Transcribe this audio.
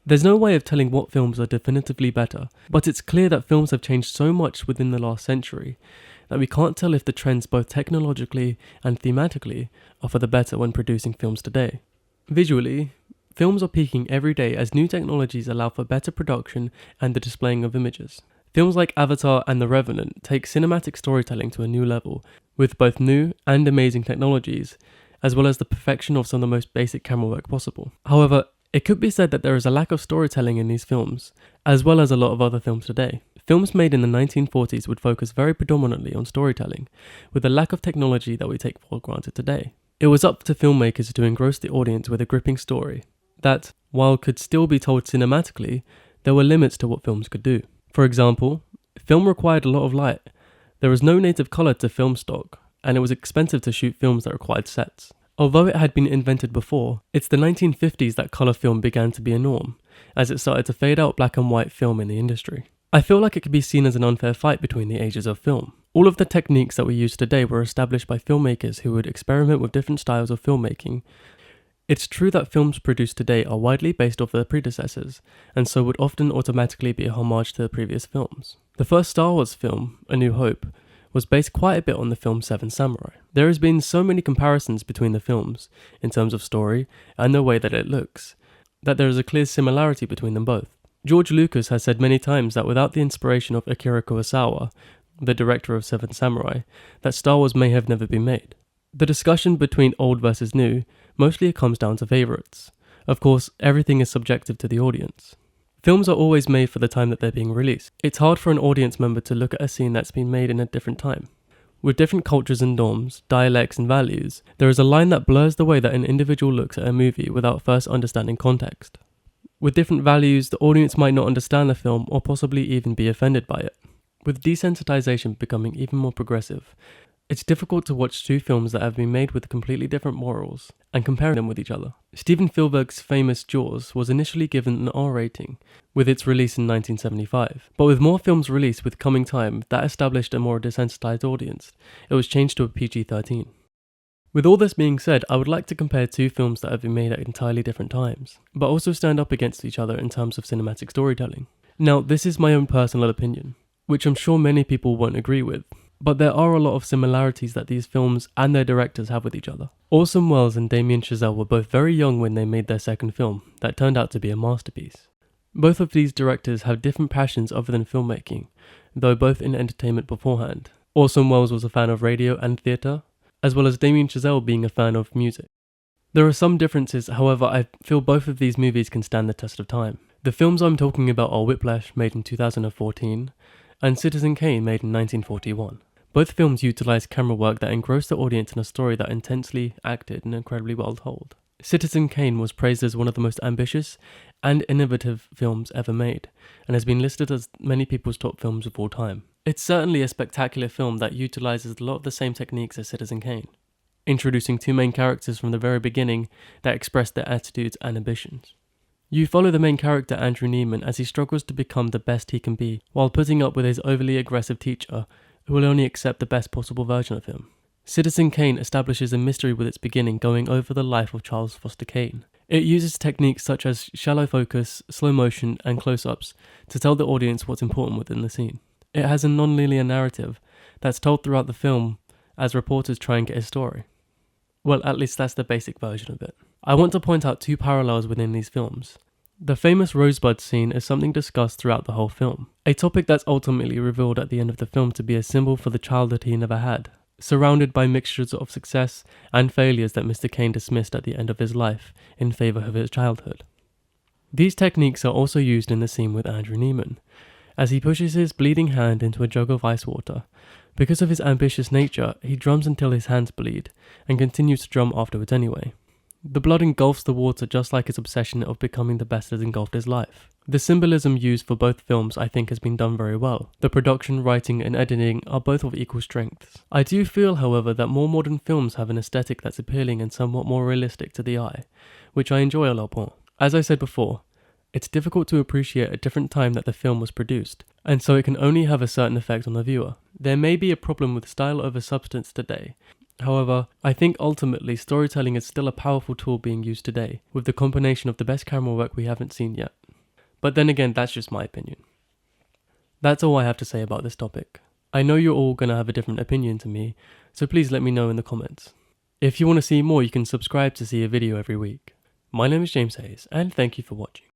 There's no way of telling what films are definitively better, but it's clear that films have changed so much within the last century that we can't tell if the trends both technologically and thematically are for the better when producing films today. Visually, films are peaking every day as new technologies allow for better production and the displaying of images. Films like Avatar and The Revenant take cinematic storytelling to a new level, with both new and amazing technologies, as well as the perfection of some of the most basic camera work possible. However, it could be said that there is a lack of storytelling in these films, as well as a lot of other films today. Films made in the 1940s would focus very predominantly on storytelling, with a lack of technology that we take for granted today. It was up to filmmakers to engross the audience with a gripping story that, while could still be told cinematically, there were limits to what films could do. For example, film required a lot of light. There was no native colour to film stock, and it was expensive to shoot films that required sets. Although it had been invented before, it's the 1950s that colour film began to be a norm, as it started to fade out black and white film in the industry. I feel like it could be seen as an unfair fight between the ages of film. All of the techniques that we use today were established by filmmakers who would experiment with different styles of filmmaking. It's true that films produced today are widely based off their predecessors, and so would often automatically be a homage to the previous films. The first Star Wars film, A New Hope, was based quite a bit on the film Seven Samurai. There has been so many comparisons between the films, in terms of story and the way that it looks, that there is a clear similarity between them both. George Lucas has said many times that without the inspiration of Akira Kurosawa, the director of Seven Samurai, that Star Wars may have never been made. The discussion between old versus new mostly comes down to favourites. Of course, everything is subjective to the audience. Films are always made for the time that they're being released. It's hard for an audience member to look at a scene that's been made in a different time. With different cultures and norms, dialects and values, there is a line that blurs the way that an individual looks at a movie without first understanding context. With different values, the audience might not understand the film or possibly even be offended by it. With desensitization becoming even more progressive, it's difficult to watch two films that have been made with completely different morals and compare them with each other. Steven Spielberg's famous Jaws was initially given an R rating with its release in 1975, but with more films released with coming time that established a more desensitized audience, it was changed to a PG-13. With all this being said, I would like to compare two films that have been made at entirely different times, but also stand up against each other in terms of cinematic storytelling. Now, this is my own personal opinion, which I'm sure many people won't agree with, but there are a lot of similarities that these films and their directors have with each other. Orson Welles and Damien Chazelle were both very young when they made their second film, that turned out to be a masterpiece. Both of these directors have different passions other than filmmaking, though both in entertainment beforehand. Orson Welles was a fan of radio and theatre, as well as Damien Chazelle being a fan of music. There are some differences, however I feel both of these movies can stand the test of time. The films I'm talking about are Whiplash, made in 2014, and Citizen Kane, made in 1941. Both films utilise camera work that engrossed the audience in a story that intensely acted and incredibly well told. Citizen Kane was praised as one of the most ambitious and innovative films ever made, and has been listed as many people's top films of all time. It's certainly a spectacular film that utilises a lot of the same techniques as Citizen Kane, introducing two main characters from the very beginning that express their attitudes and ambitions. You follow the main character Andrew Neiman as he struggles to become the best he can be, while putting up with his overly aggressive teacher, who will only accept the best possible version of him. Citizen Kane establishes a mystery with its beginning going over the life of Charles Foster Kane. It uses techniques such as shallow focus, slow motion, and close-ups to tell the audience what's important within the scene. It has a non-linear narrative that's told throughout the film as reporters try and get his story. Well, at least that's the basic version of it. I want to point out two parallels within these films. The famous rosebud scene is something discussed throughout the whole film, a topic that's ultimately revealed at the end of the film to be a symbol for the childhood he never had, surrounded by mixtures of success and failures that Mr. Kane dismissed at the end of his life in favour of his childhood. These techniques are also used in the scene with Andrew Neiman, as he pushes his bleeding hand into a jug of ice water. Because of his ambitious nature, he drums until his hands bleed, and continues to drum afterwards anyway. The blood engulfs the water just like his obsession of becoming the best has engulfed his life. The symbolism used for both films I think has been done very well. The production, writing and editing are both of equal strengths. I do feel, however, that more modern films have an aesthetic that's appealing and somewhat more realistic to the eye, which I enjoy a lot more. As I said before, it's difficult to appreciate a different time that the film was produced, and so it can only have a certain effect on the viewer. There may be a problem with style over substance today. However, I think ultimately storytelling is still a powerful tool being used today, with the combination of the best camera work we haven't seen yet. But then again, that's just my opinion. That's all I have to say about this topic. I know you're all gonna have a different opinion to me, so please let me know in the comments. If you want to see more, you can subscribe to see a video every week. My name is James Hayes, and thank you for watching.